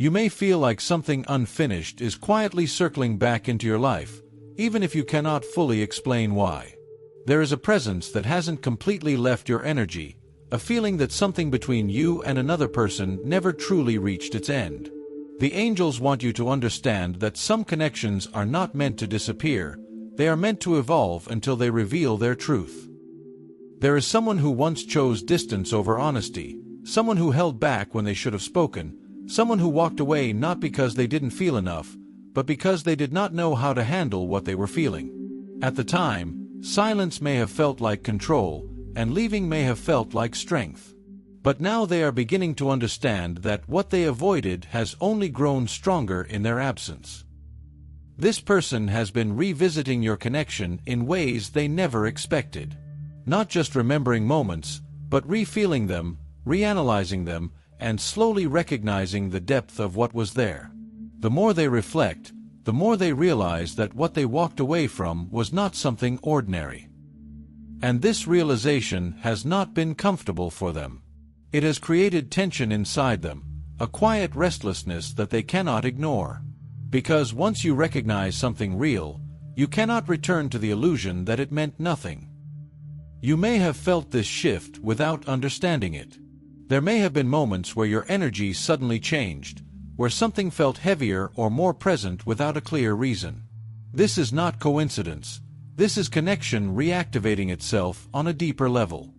You may feel like something unfinished is quietly circling back into your life, even if you cannot fully explain why. There is a presence that hasn't completely left your energy, a feeling that something between you and another person never truly reached its end. The angels want you to understand that some connections are not meant to disappear, they are meant to evolve until they reveal their truth. There is someone who once chose distance over honesty, someone who held back when they should have spoken, someone who walked away not because they didn't feel enough, but because they did not know how to handle what they were feeling. At the time, silence may have felt like control, and leaving may have felt like strength. But now they are beginning to understand that what they avoided has only grown stronger in their absence. This person has been revisiting your connection in ways they never expected. Not just remembering moments, but re-feeling them, reanalyzing them, and slowly recognizing the depth of what was there. The more they reflect, the more they realize that what they walked away from was not something ordinary. And this realization has not been comfortable for them. It has created tension inside them, a quiet restlessness that they cannot ignore. Because once you recognize something real, you cannot return to the illusion that it meant nothing. You may have felt this shift without understanding it. There may have been moments where your energy suddenly changed, where something felt heavier or more present without a clear reason. This is not coincidence. This is connection reactivating itself on a deeper level.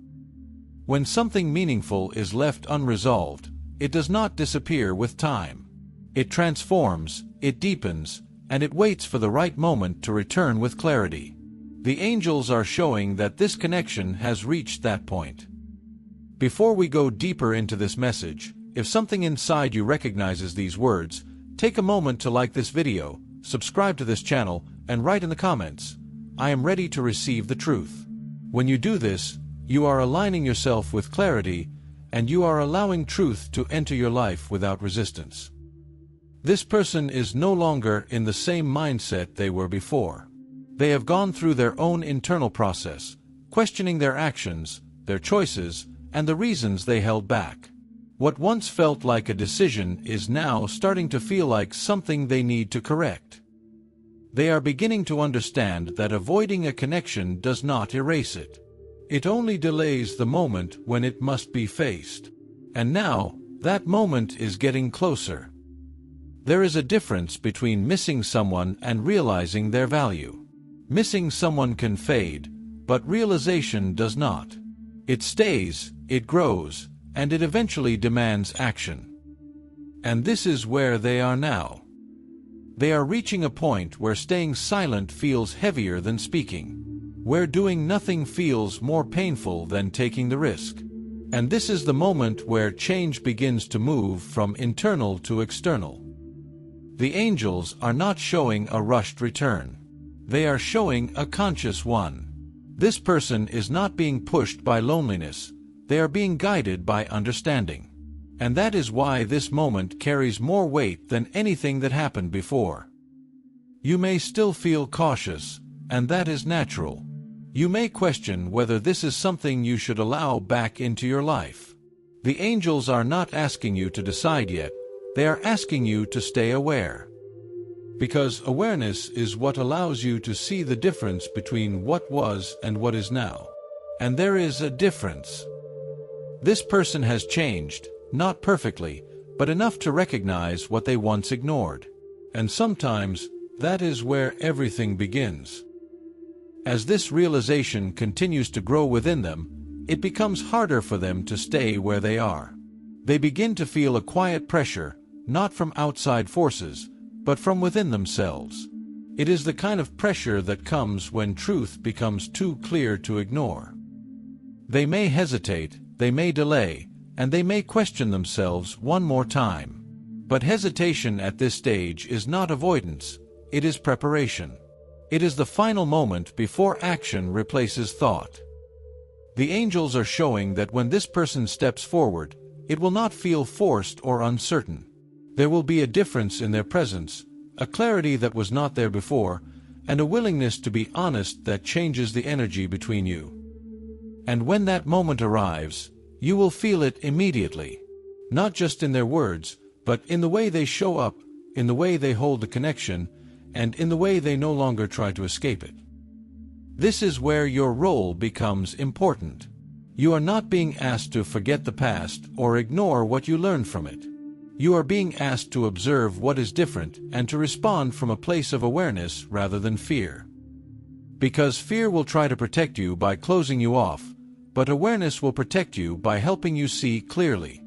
When something meaningful is left unresolved, it does not disappear with time. It transforms, it deepens, and it waits for the right moment to return with clarity. The angels are showing that this connection has reached that point. Before we go deeper into this message, if something inside you recognizes these words, take a moment to like this video, subscribe to this channel, and write in the comments, "I am ready to receive the truth." When you do this, you are aligning yourself with clarity, and you are allowing truth to enter your life without resistance. This person is no longer in the same mindset they were before. They have gone through their own internal process, questioning their actions, their choices, and the reasons they held back. What once felt like a decision is now starting to feel like something they need to correct. They are beginning to understand that avoiding a connection does not erase it. It only delays the moment when it must be faced. And now, that moment is getting closer. There is a difference between missing someone and realizing their value. Missing someone can fade, but realization does not. It stays, it grows, and it eventually demands action. And this is where they are now. They are reaching a point where staying silent feels heavier than speaking, where doing nothing feels more painful than taking the risk. And this is the moment where change begins to move from internal to external. The angels are not showing a rushed return. They are showing a conscious one. This person is not being pushed by loneliness, they are being guided by understanding. And that is why this moment carries more weight than anything that happened before. You may still feel cautious, and that is natural. You may question whether this is something you should allow back into your life. The angels are not asking you to decide yet, they are asking you to stay aware. Because awareness is what allows you to see the difference between what was and what is now. And there is a difference. This person has changed, not perfectly, but enough to recognize what they once ignored. And sometimes, that is where everything begins. As this realization continues to grow within them, it becomes harder for them to stay where they are. They begin to feel a quiet pressure, not from outside forces, but from within themselves. It is the kind of pressure that comes when truth becomes too clear to ignore. They may hesitate, they may delay, and they may question themselves one more time. But hesitation at this stage is not avoidance, it is preparation. It is the final moment before action replaces thought. The angels are showing that when this person steps forward, it will not feel forced or uncertain. There will be a difference in their presence, a clarity that was not there before, and a willingness to be honest that changes the energy between you. And when that moment arrives, you will feel it immediately. Not just in their words, but in the way they show up, in the way they hold the connection, and in the way they no longer try to escape it. This is where your role becomes important. You are not being asked to forget the past or ignore what you learned from it. You are being asked to observe what is different and to respond from a place of awareness rather than fear. Because fear will try to protect you by closing you off, but awareness will protect you by helping you see clearly.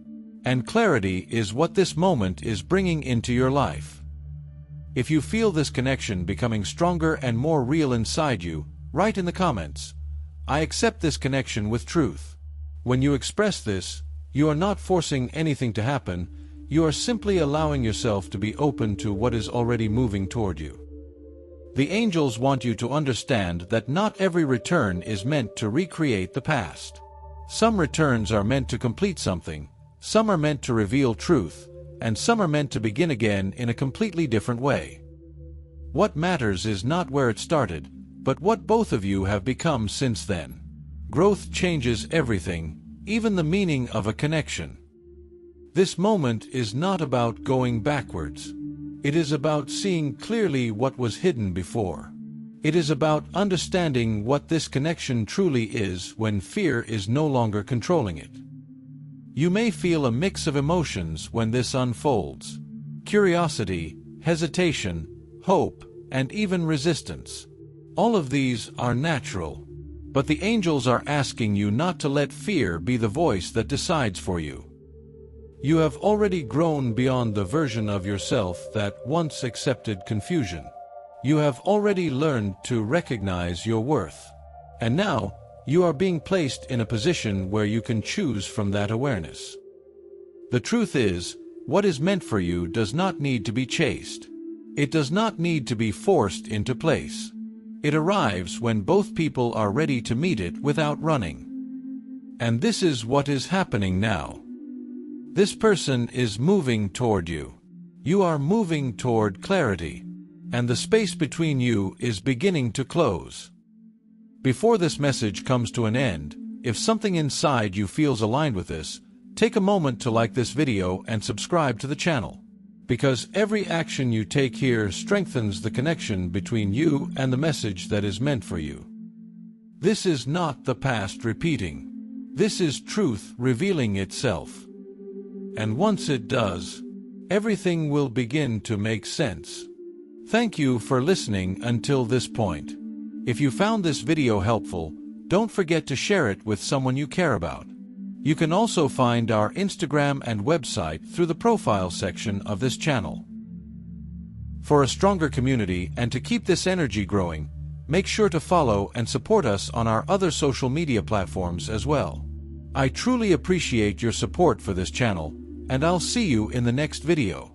And clarity is what this moment is bringing into your life. If you feel this connection becoming stronger and more real inside you, write in the comments, "I accept this connection with truth." When you express this, you are not forcing anything to happen, you are simply allowing yourself to be open to what is already moving toward you. The angels want you to understand that not every return is meant to recreate the past. Some returns are meant to complete something, some are meant to reveal truth, and some are meant to begin again in a completely different way. What matters is not where it started, but what both of you have become since then. Growth changes everything, even the meaning of a connection. This moment is not about going backwards. It is about seeing clearly what was hidden before. It is about understanding what this connection truly is when fear is no longer controlling it. You may feel a mix of emotions when this unfolds: curiosity, hesitation, hope, and even resistance. All of these are natural, but the angels are asking you not to let fear be the voice that decides for you. You have already grown beyond the version of yourself that once accepted confusion. You have already learned to recognize your worth. And now, you are being placed in a position where you can choose from that awareness. The truth is, what is meant for you does not need to be chased. It does not need to be forced into place. It arrives when both people are ready to meet it without running. And this is what is happening now. This person is moving toward you. You are moving toward clarity, and the space between you is beginning to close. Before this message comes to an end, if something inside you feels aligned with this, take a moment to like this video and subscribe to the channel. Because every action you take here strengthens the connection between you and the message that is meant for you. This is not the past repeating. This is truth revealing itself. And once it does, everything will begin to make sense. Thank you for listening until this point. If you found this video helpful, don't forget to share it with someone you care about. You can also find our Instagram and website through the profile section of this channel. For a stronger community and to keep this energy growing, make sure to follow and support us on our other social media platforms as well. I truly appreciate your support for this channel, and I'll see you in the next video.